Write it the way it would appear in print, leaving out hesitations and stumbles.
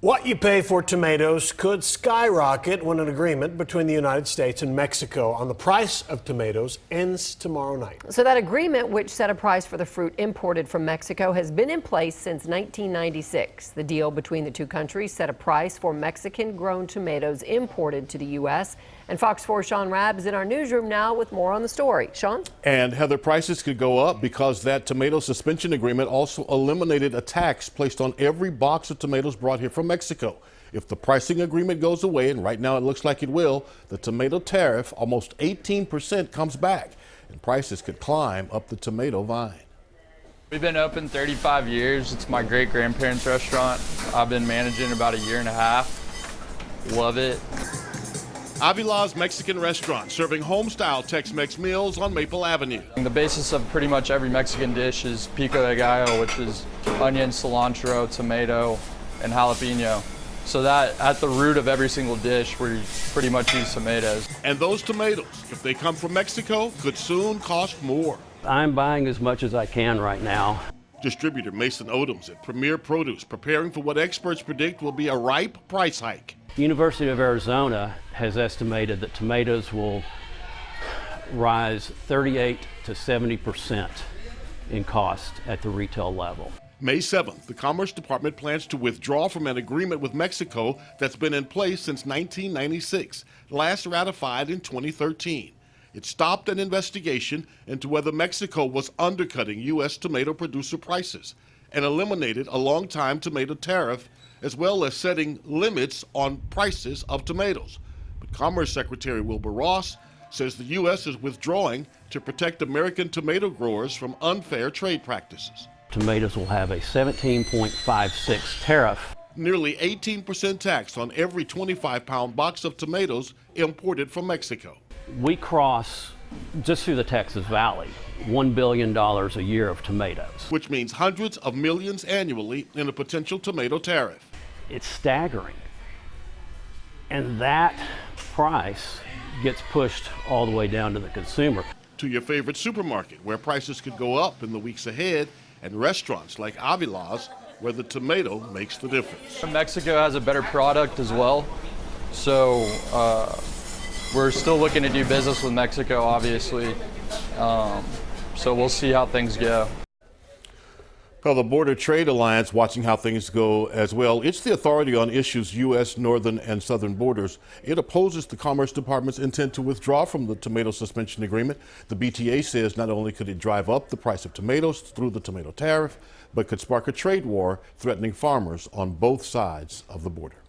What you pay for tomatoes could skyrocket when an agreement between the United States and Mexico on the price of tomatoes ends tomorrow night. So that agreement, which set a price for the fruit imported from Mexico, has been in place since 1996. The deal between the two countries set a price for Mexican-grown tomatoes imported to the U.S. And Fox 4's Sean Rabb is in our newsroom now with more on the story. Sean? And Heather, prices could go up because that tomato suspension agreement also eliminated a tax placed on every box of tomatoes brought here from Mexico. If the pricing agreement goes away, and right now it looks like it will, the tomato tariff, almost 18%, comes back, and prices could climb up the tomato vine. We've been open 35 years. It's my great-grandparents' restaurant. I've been managing about a year and a half. Love it. Avila's Mexican restaurant, serving home-style Tex-Mex meals on Maple Avenue. The basis of pretty much every Mexican dish is pico de gallo, which is onion, cilantro, tomato, and jalapeno. So that at the root of every single dish, we pretty much use tomatoes. And those tomatoes, if they come from Mexico, could soon cost more. I'm buying as much as I can right now. Distributor Mason Odoms at Premier Produce preparing for what experts predict will be a ripe price hike. The University of Arizona has estimated that tomatoes will rise 38 to 70% in cost at the retail level. May 7th, the Commerce Department plans to withdraw from an agreement with Mexico that's been in place since 1996, last ratified in 2013. It stopped an investigation into whether Mexico was undercutting U.S. tomato producer prices and eliminated a long-time tomato tariff, as well as setting limits on prices of tomatoes. But Commerce Secretary Wilbur Ross says the U.S. is withdrawing to protect American tomato growers from unfair trade practices. Tomatoes will have a 17.56 tariff. Nearly 18% tax on every 25-pound box of tomatoes imported from Mexico. We cross, just through the Texas Valley, $1 billion a year of tomatoes. Which means hundreds of millions annually in a potential tomato tariff. It's staggering. And that price gets pushed all the way down to the consumer. To your favorite supermarket, where prices could go up in the weeks ahead, and restaurants like Avila's, where the tomato makes the difference. Mexico has a better product as well, so we're still looking to do business with Mexico, obviously. So we'll see how things go. Well, the Border Trade Alliance watching how things go as well. It's the authority on issues U.S. northern and southern borders. It opposes the Commerce Department's intent to withdraw from the tomato suspension agreement. The BTA says not only could it drive up the price of tomatoes through the tomato tariff, but could spark a trade war threatening farmers on both sides of the border.